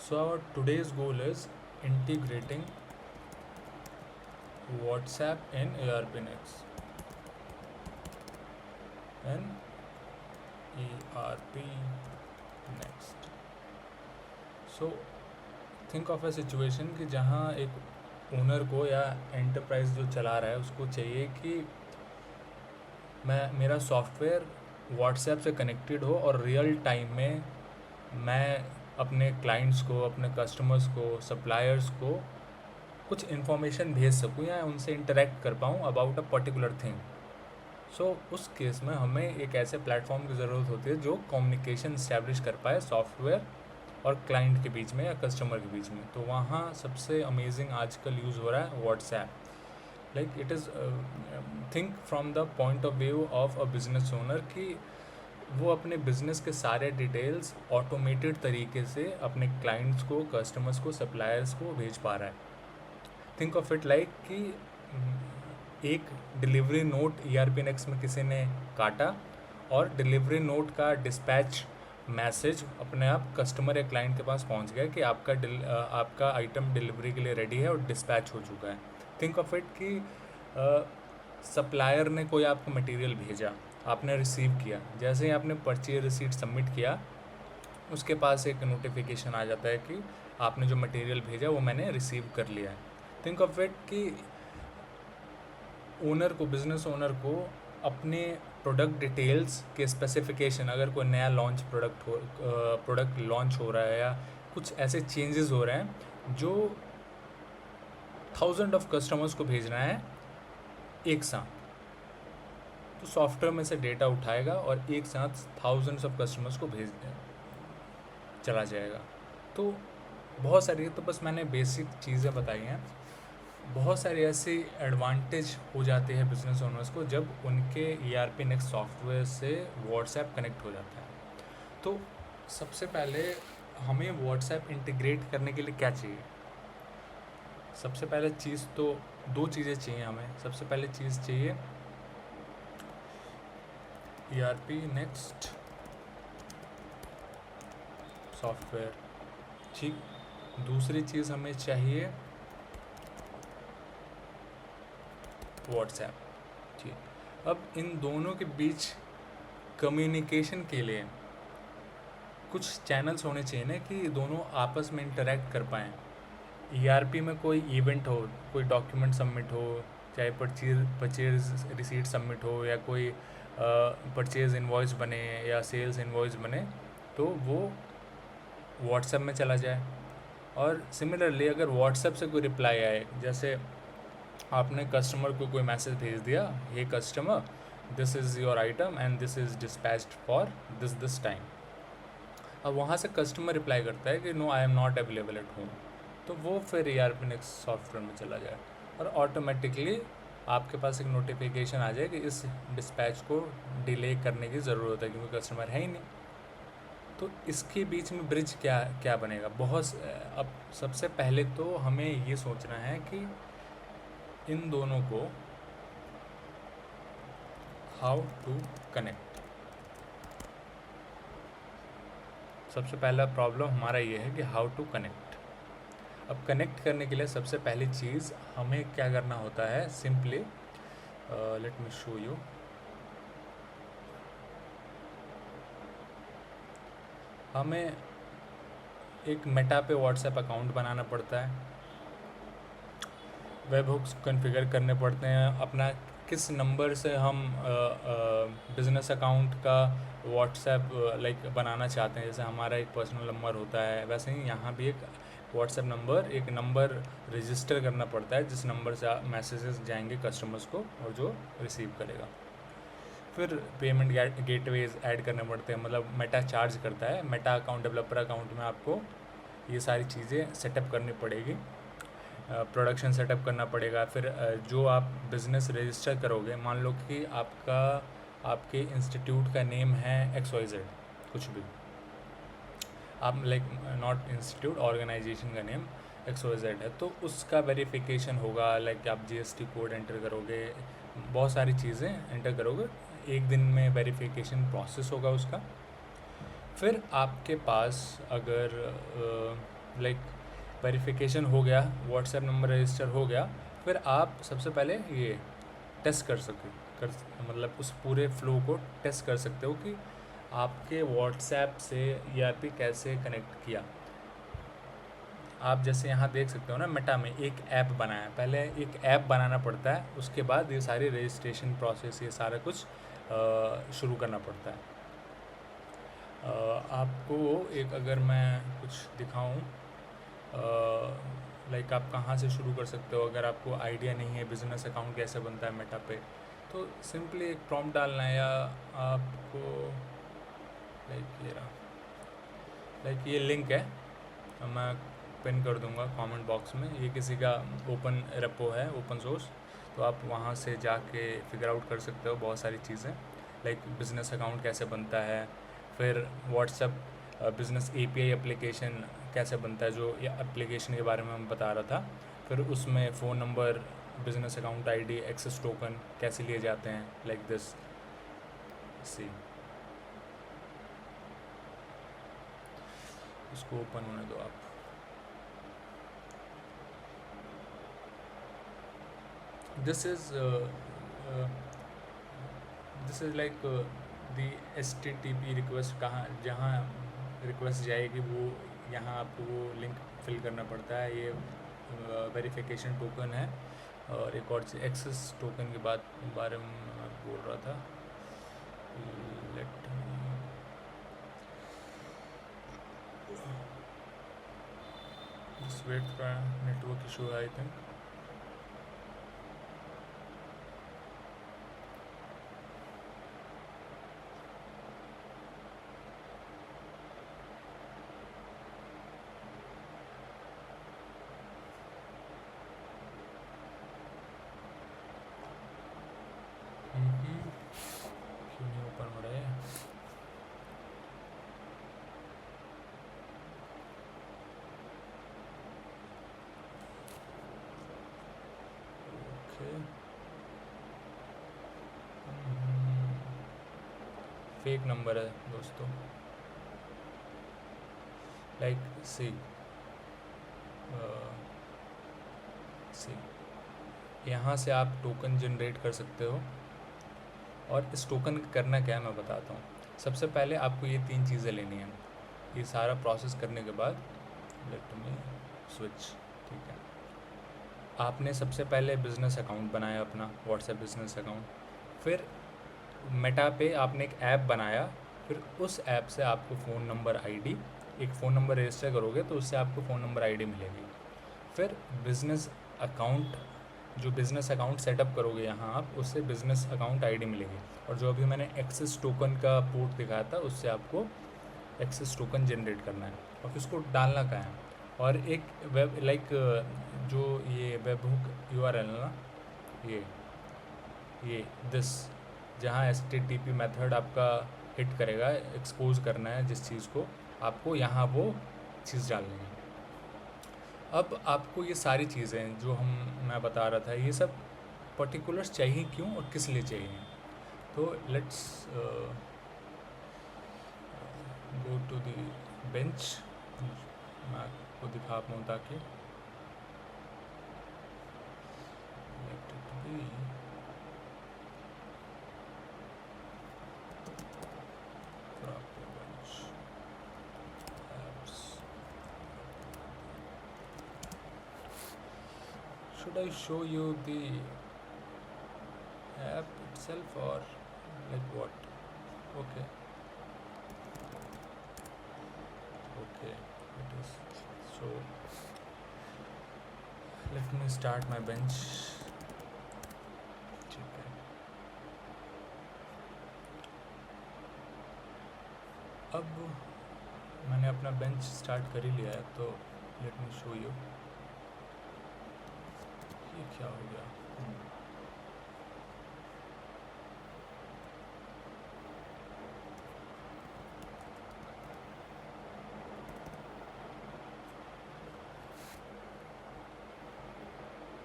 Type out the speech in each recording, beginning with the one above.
So our today's goal is integrating WhatsApp in ARP Next and ERP Next. So think of a situation कि जहाँ एक owner को या enterprise जो चला रहा है उसको चाहिए कि मेरा सॉफ्टवेयर व्हाट्सएप से कनेक्टेड हो और रियल टाइम में मैं अपने क्लाइंट्स को, अपने कस्टमर्स को, सप्लायर्स को कुछ इन्फॉर्मेशन भेज सकूँ या उनसे इंटरेक्ट कर पाऊँ अबाउट अ पर्टिकुलर थिंग. सो उस केस में हमें एक ऐसे प्लेटफॉर्म की ज़रूरत होती है जो कम्युनिकेशन इस्टेब्लिश कर पाए सॉफ्टवेयर और क्लाइंट के बीच में या कस्टमर के बीच में. तो वहाँ सबसे अमेजिंग आजकल यूज़ हो रहा है WhatsApp. Like it is think from the point of view of a business owner कि वो अपने बिज़नेस के सारे डिटेल्स ऑटोमेटेड तरीके से अपने क्लाइंट्स को, कस्टमर्स को, सप्लायर्स को भेज पा रहा है. थिंक ऑफ इट लाइक कि एक डिलीवरी नोट ERP नेक्स्ट में किसी ने काटा और डिलीवरी नोट का डिस्पैच मैसेज अपने आप कस्टमर या क्लाइंट के पास पहुंच गया कि आपका आइटम डिलीवरी के लिए रेडी है और डिस्पैच हो चुका है. थिंक ऑफ इट कि सप्लायर ने कोई आपको मटेरियल भेजा, आपने रिसीव किया, जैसे ही आपने परचेज रिसीट सबमिट किया उसके पास एक नोटिफिकेशन आ जाता है कि आपने जो मटेरियल भेजा वो मैंने रिसीव कर लिया है. थिंक ऑफ इट कि ओनर को, बिज़नेस ओनर को अपने प्रोडक्ट डिटेल्स के स्पेसिफिकेशन, अगर कोई नया प्रोडक्ट लॉन्च हो रहा है या कुछ ऐसे चेंजेस हो रहे हैं जो 1000 ऑफ कस्टमर्स को भेजना है एक साथ, तो सॉफ्टवेयर में से डेटा उठाएगा और एक साथ थाउजेंड्स ऑफ कस्टमर्स को भेज चला जाएगा. तो बहुत सारी, तो बस मैंने बेसिक चीज़ें बताई हैं. बहुत सारे ऐसे एडवांटेज हो जाते हैं बिजनेस ओनर्स को जब उनके ERP नेक्स्ट सॉफ्टवेयर से व्हाट्सएप कनेक्ट हो जाता है. तो सबसे पहले हमें व्हाट्सएप इंटीग्रेट करने के लिए क्या चाहिए? सबसे पहले चीज़ तो दो चीज़ें चाहिए हमें. सबसे पहले चीज़ चाहिए ERP नेक्स्ट सॉफ्टवेयर, ठीक. दूसरी चीज़ हमें चाहिए व्हाट्सएप, ठीक. अब इन दोनों के बीच कम्युनिकेशन के लिए कुछ चैनल्स होने चाहिए ना कि दोनों आपस में इंटरेक्ट कर पाएँ. ERP में कोई इवेंट हो, कोई डॉक्यूमेंट सबमिट हो, चाहे परचेज रिसीट सबमिट हो या कोई परचेज इनवॉइस बने या सेल्स इनवॉइस बने, तो वो व्हाट्सएप में चला जाए. और सिमिलरली अगर व्हाट्सएप से कोई रिप्लाई आए, जैसे आपने कस्टमर को कोई मैसेज भेज दिया, hey customer, this is your item and this is dispatched for this time. अब वहाँ से कस्टमर रिप्लाई करता है कि no, I am not available at home. तो वो फिर ERP नेक्स्ट सॉफ्टवेयर में चला जाए और ऑटोमेटिकली आपके पास एक नोटिफिकेशन आ जाए कि इस डिस्पैच को डिले करने की ज़रूरत है क्योंकि कस्टमर है ही नहीं. तो इसके बीच में ब्रिज क्या क्या बनेगा? अब सबसे पहले तो हमें ये सोचना है कि इन दोनों को हाउ टू कनेक्ट. सबसे पहला प्रॉब्लम हमारा ये है कि हाउ टू कनेक्ट. अब कनेक्ट करने के लिए सबसे पहली चीज़ हमें क्या करना होता है, simply let me show you. हमें एक मेटा पे व्हाट्सएप अकाउंट बनाना पड़ता है, वेब हुक्स कॉन्फ़िगर करने पड़ते हैं, अपना किस नंबर से हम बिज़नेस अकाउंट का व्हाट्सएप लाइक बनाना चाहते हैं. जैसे हमारा एक पर्सनल नंबर होता है, वैसे ही यहाँ भी एक व्हाट्सएप नंबर, एक नंबर रजिस्टर करना पड़ता है जिस नंबर से मैसेजेस जाएंगे कस्टमर्स को और जो रिसीव करेगा. फिर पेमेंट गेटवेज ऐड करने पड़ते हैं, मतलब मेटा चार्ज करता है. मेटा अकाउंट, डेवलपर अकाउंट में आपको ये सारी चीज़ें सेटअप करनी पड़ेगी, प्रोडक्शन सेटअप करना पड़ेगा. फिर जो आप बिज़नेस रजिस्टर करोगे, मान लो कि आपके इंस्टीट्यूट का नेम है XYZ, कुछ भी, आप लाइक नॉट इंस्टीट्यूट, ऑर्गेनाइजेशन का नेम XYZ है, तो उसका वेरिफिकेशन होगा. लाइक आप GST कोड एंटर करोगे, बहुत सारी चीज़ें एंटर करोगे, एक दिन में वेरिफिकेशन प्रोसेस होगा उसका. फिर आपके पास अगर लाइक वेरिफिकेशन हो गया, व्हाट्सएप नंबर रजिस्टर हो गया, फिर आप सबसे पहले ये टेस्ट कर सके कर मतलब उस पूरे फ्लो को टेस्ट कर सकते हो कि आपके व्हाट्सएप से ईआरपी कैसे कनेक्ट किया। आप जैसे यहाँ देख सकते हो ना, मेटा में एक ऐप बनाया, पहले एक ऐप बनाना पड़ता है, उसके बाद ये सारी रजिस्ट्रेशन प्रोसेस, ये सारा कुछ शुरू करना पड़ता है। आपको एक अगर मैं कुछ दिखाऊं, लाइक आप कहाँ से शुरू कर सकते हो अगर आपको आइडिया नहीं है बिज़नेस अकाउंट कैसे बनता है मेटा पे, तो सिंपली एक प्रॉम्प्ट डालना है, या आपको लाइक ये रहा, लाइक ये लिंक है, मैं पिन कर दूंगा कमेंट बॉक्स में, ये किसी का ओपन रेपो है, ओपन सोर्स, तो आप वहाँ से जाके फिगर आउट कर सकते हो बहुत सारी चीज़ें, लाइक बिज़नेस अकाउंट कैसे बनता है, फिर व्हाट्सएप बिज़नेस एपीआई एप्लीकेशन कैसे बनता है, जो एप्लीकेशन के बारे में मैं बता रहा था, फिर उसमें phone number, business account ID, access token कैसे लिए जाते हैं, लाइक दिस सी। इसको ओपन होने दो आप। This is like the HTTP request, कहाँ जहाँ रिक्वेस्ट जाएगी वो यहाँ आपको वो लिंक फिल करना पड़ता है। ये वेरिफिकेशन टोकन है, और एक और एक्सेस टोकन के बारे में मैं बोल रहा था। Let just wait for network issue I think. क्यों नहीं ओपन हो रहा है? ओके, फेक नंबर है दोस्तों, लाइक सी यहाँ से आप टोकन जनरेट कर सकते हो, और इस टोकन करना क्या है मैं बताता हूँ। सबसे पहले आपको ये 3 चीज़ें लेनी है। ये सारा प्रोसेस करने के बाद लेट मी स्विच, ठीक है, आपने सबसे पहले बिज़नेस अकाउंट बनाया अपना, व्हाट्सएप बिज़नेस अकाउंट, फिर मेटा पे आपने एक ऐप बनाया, फिर उस ऐप से आपको फ़ोन नंबर आईडी, एक फ़ोन नंबर रजिस्टर करोगे तो उससे आपको फ़ोन नंबर आईडी मिलेगी। फिर बिज़नेस अकाउंट, जो बिज़नेस अकाउंट सेटअप करोगे यहाँ आप, उससे बिज़नेस अकाउंट आईडी मिलेगी, और जो अभी मैंने एक्सेस टोकन का पोर्ट दिखाया था उससे आपको एक्सेस टोकन जनरेट करना है, और फिर उसको डालना कहाँ है। और एक वेब लाइक जो ये वेब हुक यूआरएल ना, ये दिस, जहाँ HTTP मेथड आपका हिट करेगा, एक्सपोज करना है जिस चीज़ को, आपको यहाँ वो चीज़ डालनी है। अब आपको ये सारी चीज़ें जो मैं बता रहा था, ये सब पर्टिकुलर्स चाहिए क्यों और किस लिए चाहिए, तो let's go to the bench, मैं आपको दिखा पाऊँ ताकि let it be proper bench apps. Should I show you the app itself or like what? Okay, it is. So let me start my bench, ठीक है। अब मैंने अपना बेंच स्टार्ट कर ही लिया है, तो लेट मी शो यू। ये क्या हो गया?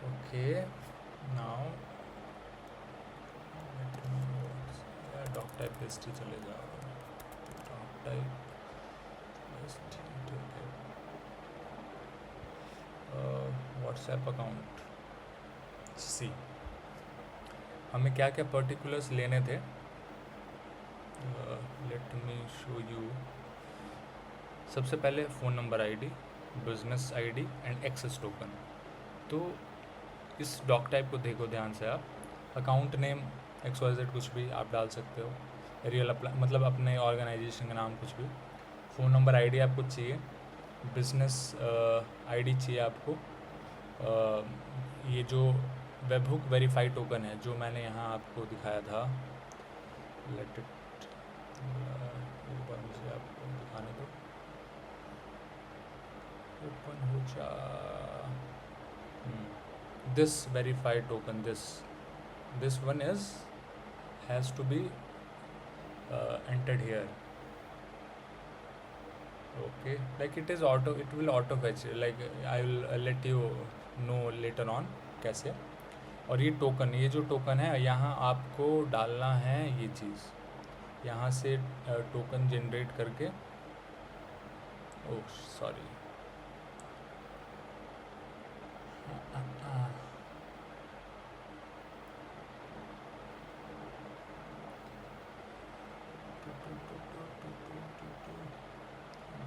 Okay, now डॉक टाइप पेस्ट्री चले जाओ, डॉक टाइप पेस्ट्री, ठीक है। व्हाट्सएप अकाउंट सी, हमें क्या क्या पर्टिकुलर्स लेने थे, लेट मी शो यू। सबसे पहले phone number ID, business ID and access token. तो इस डॉक टाइप को देखो ध्यान से आप, अकाउंट नेम XYZ कुछ भी आप डाल सकते हो, रियल मतलब अपने ऑर्गेनाइजेशन का नाम कुछ भी। फ़ोन नंबर आईडी आपको चाहिए, बिजनेस आईडी चाहिए आपको। ये जो वेबहुक वेरीफाई टोकन है जो मैंने यहाँ आपको दिखाया था, लेट इट एक बार मुझे आपको दिखाने दो, ओपन हो जा। This verify token, this one is has to be entered here. Okay, like it is auto, it will auto fetch, like I will let you know later on कैसे। और ये टोकन, ये जो टोकन है यहाँ आपको डालना है ये चीज़, यहाँ से टोकन जनरेट करके, oh sorry,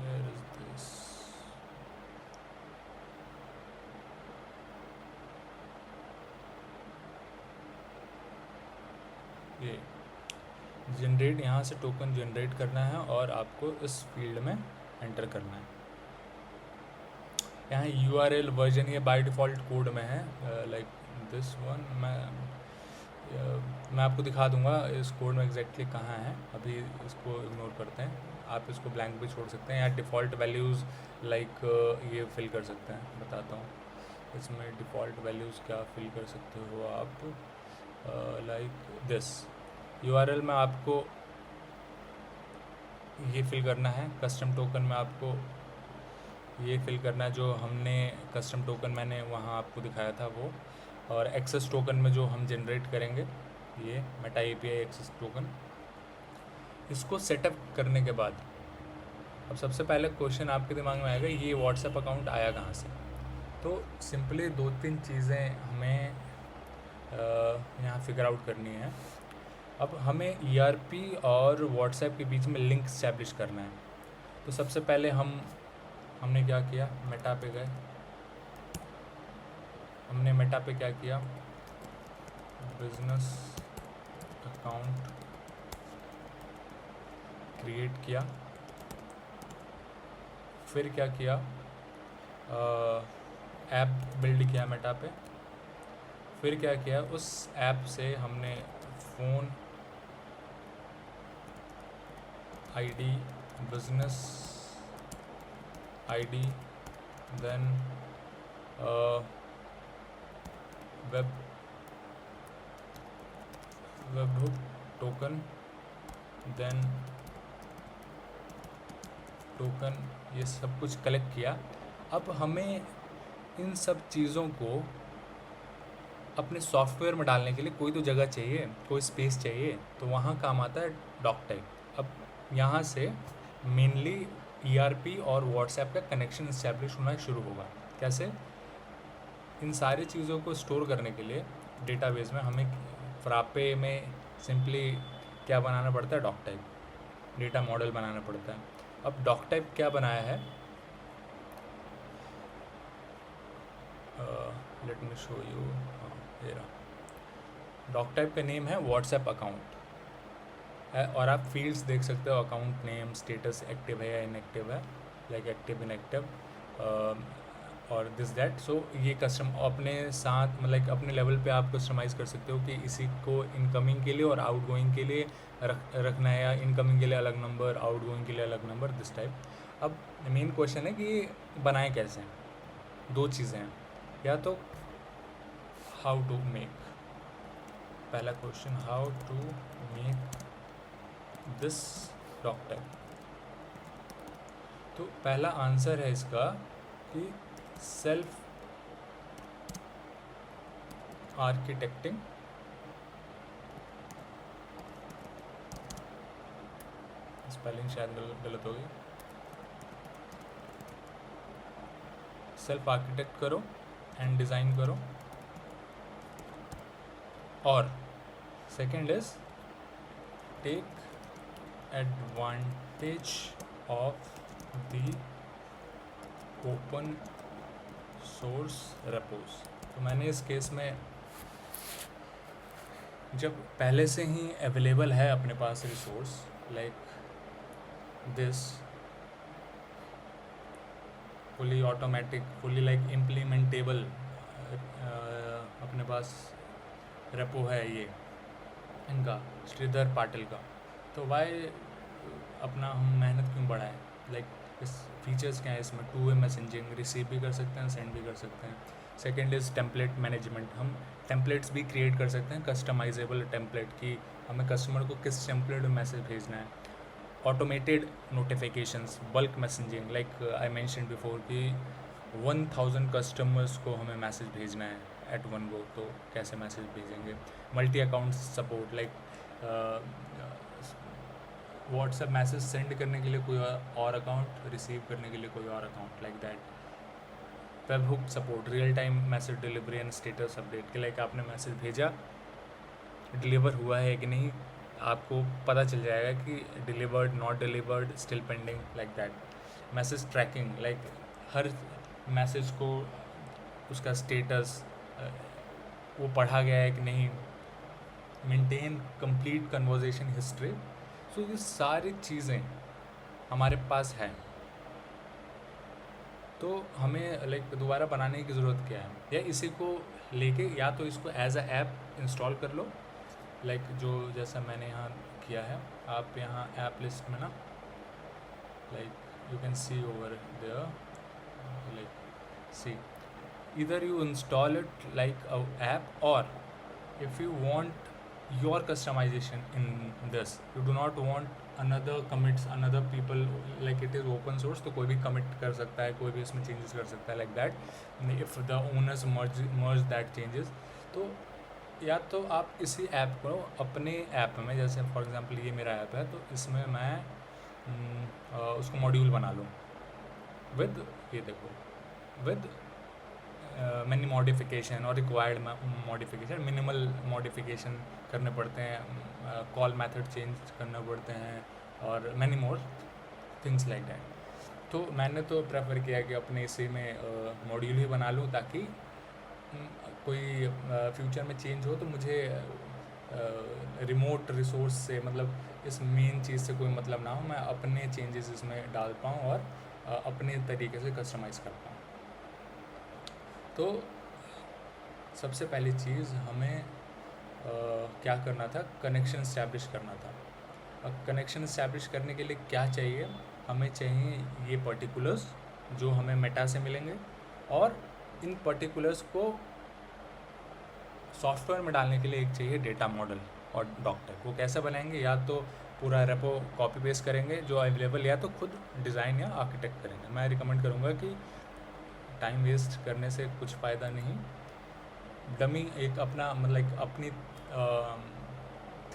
where is this, ये जनरेट, यहाँ से टोकन जनरेट करना है और आपको इस फील्ड में एंटर करना है। यहाँ URL वर्जन ये बाय डिफ़ॉल्ट कोड में है, लाइक दिस वन। मैं आपको दिखा दूंगा इस कोड में एग्जैक्टली कहाँ है, अभी इसको इग्नोर करते हैं। आप इसको ब्लैंक भी छोड़ सकते हैं या डिफ़ॉल्ट वैल्यूज़ लाइक ये फिल कर सकते हैं। बताता हूँ इसमें डिफ़ॉल्ट वैल्यूज़ क्या फिल कर सकते हो आप, लाइक दिस URL में आपको ये फिल करना है, कस्टम टोकन में आपको ये फिल करना है जो हमने कस्टम टोकन मैंने वहाँ आपको दिखाया था वो, और एक्सेस टोकन में जो हम जनरेट करेंगे ये मेटा API एक्सेस टोकन। इसको सेटअप करने के बाद अब सबसे पहले क्वेश्चन आपके दिमाग में आएगा ये व्हाट्सएप अकाउंट आया कहाँ से। तो सिंपली 2-3 चीज़ें हमें यहाँ फिगर आउट करनी है। अब हमें ERP और व्हाट्सएप के बीच में लिंक इस्टेब्लिश करना है। तो सबसे पहले हमने क्या किया, मेटा पे गए, हमने मेटा पे क्या किया, बिजनेस अकाउंट क्रिएट किया। फिर क्या किया, ऐप बिल्ड किया मेटा पे। फिर क्या किया, उस ऐप से हमने phone ID, business ID, then webhook token, then token, ये सब कुछ कलेक्ट किया। अब हमें इन सब चीज़ों को अपने सॉफ्टवेयर में डालने के लिए कोई तो जगह चाहिए, कोई स्पेस चाहिए, तो वहाँ काम आता है डॉक टाइप। अब यहाँ से मेनली ERP और व्हाट्सएप का कनेक्शन इस्टेब्लिश होना शुरू होगा। कैसे, इन सारी चीज़ों को स्टोर करने के लिए डेटाबेस में हमें फ्रापे में सिंपली क्या बनाना पड़ता है, डॉक टाइप डेटा मॉडल बनाना पड़ता है। अब डॉक टाइप क्या बनाया है, लेट मी शो यू, ये रहा। डॉक टाइप का नेम है व्हाट्सएप अकाउंट है, और आप फील्ड्स देख सकते हो, अकाउंट नेम, स्टेटस एक्टिव है या इनएक्टिव है, लाइक एक्टिव इनएक्टिव और दिस दैट। सो ये कस्टम अपने साथ मतलब अपने लेवल पे आप कस्टमाइज़ कर सकते हो कि इसी को इनकमिंग के लिए और आउटगोइंग के लिए रखना है, या इनकमिंग के लिए अलग नंबर, आउटगोइंग के लिए अलग नंबर, दिस टाइप। अब मेन क्वेश्चन है कि बनाए कैसे हैं। 2 चीज़ें हैं, या तो हाउ टू मेक, पहला question how to make this doc type. तो पहला आंसर है इसका कि सेल्फ आर्किटेक्टिंग स्पेलिंग शायद गलत हो गई, सेल्फ आर्किटेक्ट करो एंड डिज़ाइन करो। और second is take advantage of the open source repos. तो मैंने इस केस में जब पहले से ही अवेलेबल है अपने पास resource like this fully automatic fully like implementable अपने पास रेपो है ये इनका श्रीधर पाटिल का, तो वाई अपना हम मेहनत क्यों बढ़ाएं। लाइक इस फीचर्स क्या है इसमें, 2 वे मैसेजिंग, रिसीव भी कर सकते हैं, सेंड भी कर सकते हैं। सेकेंड इज़ टेम्पलेट मैनेजमेंट, हम टेम्पलेट्स भी क्रिएट कर सकते हैं, कस्टमाइजेबल टेम्पलेट की हमें कस्टमर को किस टेम्पलेट में मैसेज भेजना है। Automated notifications, bulk messaging, like I mention before कि 1000 कस्टमर्स को हमें मैसेज भेजना है एट वन गो, तो कैसे मैसेज भेजेंगे। Multi account support, like WhatsApp message send करने के लिए कोई और अकाउंट, रिसीव करने के लिए कोई और account, like that. Web hook support, real time message delivery and status update के, लाइक आपने मैसेज भेजा, डिलीवर हुआ है कि नहीं, आपको पता चल जाएगा कि delivered, not delivered, still pending, like that. Message tracking, like हर मैसेज को उसका स्टेटस वो पढ़ा गया है कि नहीं, maintain complete conversation history. So ये सारी चीज़ें हमारे पास है, तो हमें लाइक दोबारा बनाने की ज़रूरत क्या है, या इसी को लेके या तो इसको एज अ ऐप इंस्टॉल कर लो, लाइक जो जैसा मैंने यहाँ किया है। आप यहाँ ऐप लिस्ट में ना, like you can see over there, like see either you install it like a app, or if you want your customization in this, you do not want another commits, another people, like it is open source, तो कोई भी commit कर सकता है, कोई भी इसमें changes कर सकता है, like that if the owners merge that changes। तो या तो आप इसी ऐप को अपने ऐप में, जैसे फॉर एग्जांपल ये मेरा ऐप है, तो इसमें मैं उसको मॉड्यूल बना लूँ विद, ये देखो, विद मैनी मॉडिफिकेशन और रिक्वायर्ड मॉडिफिकेशन, मिनिमल मॉडिफिकेशन करने पड़ते हैं, कॉल मेथड चेंज करना पड़ते हैं, और many more things like that. तो मैंने तो प्रेफर किया कि अपने इसी में मॉड्यूल ही बना लूँ, ताकि कोई फ्यूचर में चेंज हो तो मुझे रिमोट रिसोर्स से, मतलब इस मेन चीज़ से कोई मतलब ना हो, मैं अपने चेंजेस इसमें डाल पाऊँ और अपने तरीके से कस्टमाइज़ कर पाऊँ। तो सबसे पहली चीज़ हमें क्या करना था, कनेक्शन इस्टेब्लिश करना था। अब कनेक्शन इस्टेब्लिश करने के लिए क्या चाहिए, हमें चाहिए ये पर्टिकुलर्स जो हमें मेटा से मिलेंगे, और इन पर्टिकुलर्स को सॉफ्टवेयर में डालने के लिए एक चाहिए डेटा मॉडल और डॉक्टर। वो कैसे बनाएंगे, या तो पूरा रेपो कॉपी पेस्ट करेंगे जो अवेलेबल, या तो खुद डिज़ाइन या आर्किटेक्ट करेंगे। मैं रिकमेंड करूँगा कि टाइम वेस्ट करने से कुछ फ़ायदा नहीं, डमी एक अपना मतलब अपनी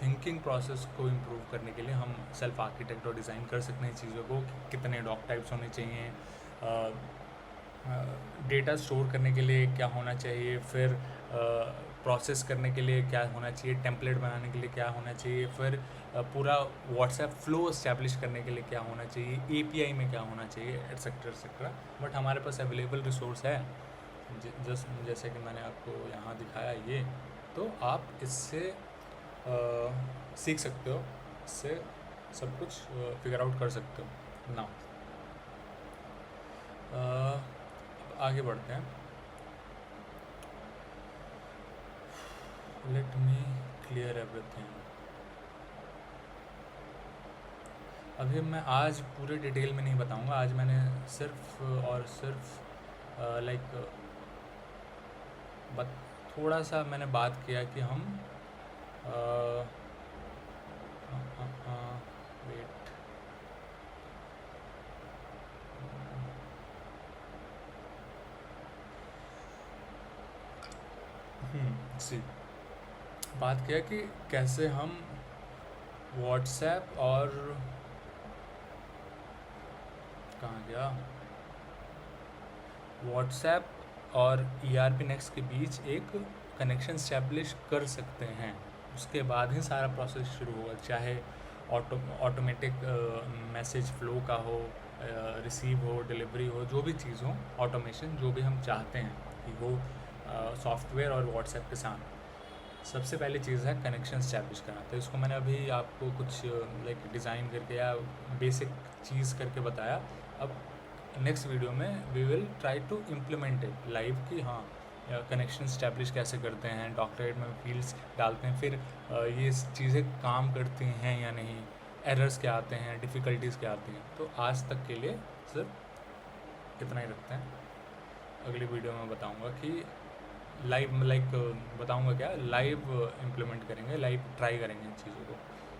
थिंकिंग प्रोसेस को इम्प्रूव करने के लिए हम सेल्फ आर्किटेक्ट और डिज़ाइन कर सकते हैं चीज़ों को, कितने डॉक टाइप्स होने चाहिए, डेटा स्टोर करने के लिए क्या होना चाहिए, फिर प्रोसेस करने के लिए क्या होना चाहिए, टेम्पलेट बनाने के लिए क्या होना चाहिए, फिर पूरा व्हाट्सएप फ्लो इस्टेब्लिश करने के लिए क्या होना चाहिए, एपीआई में क्या होना चाहिए, एट्सेट्रा एट्सेट्रा। बट हमारे पास अवेलेबल रिसोर्स है, जैसे कि मैंने आपको यहाँ दिखाया ये, तो आप इससे सीख सकते हो, इससे सब कुछ फिगर आउट कर सकते हो ना। आगे बढ़ते हैं। Let me clear everything. अभी मैं आज पूरे डिटेल में नहीं बताऊंगा, आज मैंने सिर्फ और सिर्फ लाइक थोड़ा सा मैंने बात किया कि हम वेट, सी बात किया कि कैसे हम व्हाट्सएप और कहाँ गया, व्हाट्सएप और ERP नेक्स्ट के बीच एक कनेक्शन स्टैब्लिश कर सकते हैं। उसके बाद ही सारा प्रोसेस शुरू होगा, चाहे ऑटोमेटिक मैसेज फ्लो का हो, रिसीव हो, डिलीवरी हो, जो भी चीज़ हो, ऑटोमेशन जो भी हम चाहते हैं कि वो सॉफ्टवेयर और व्हाट्सएप के साथ। सबसे पहली चीज़ है कनेक्शन स्टैब्लिश करना। तो इसको मैंने अभी आपको कुछ लाइक डिज़ाइन करके या बेसिक चीज़ करके बताया। अब नेक्स्ट वीडियो में we will try to implement it live कि हाँ कनेक्शन स्टैब्लिश कैसे करते हैं, डॉक्टरेट में फील्ड्स डालते हैं, फिर ये चीज़ें काम करती हैं या नहीं, एरर्स क्या आते हैं, डिफ़िकल्टीज़ क्या आती हैं। तो आज तक के लिए सिर्फ इतना ही रखते हैं। अगली वीडियो में बताऊंगा कि लाइव बताऊंगा क्या, लाइव इम्प्लीमेंट करेंगे, लाइव ट्राई करेंगे इन चीज़ों को।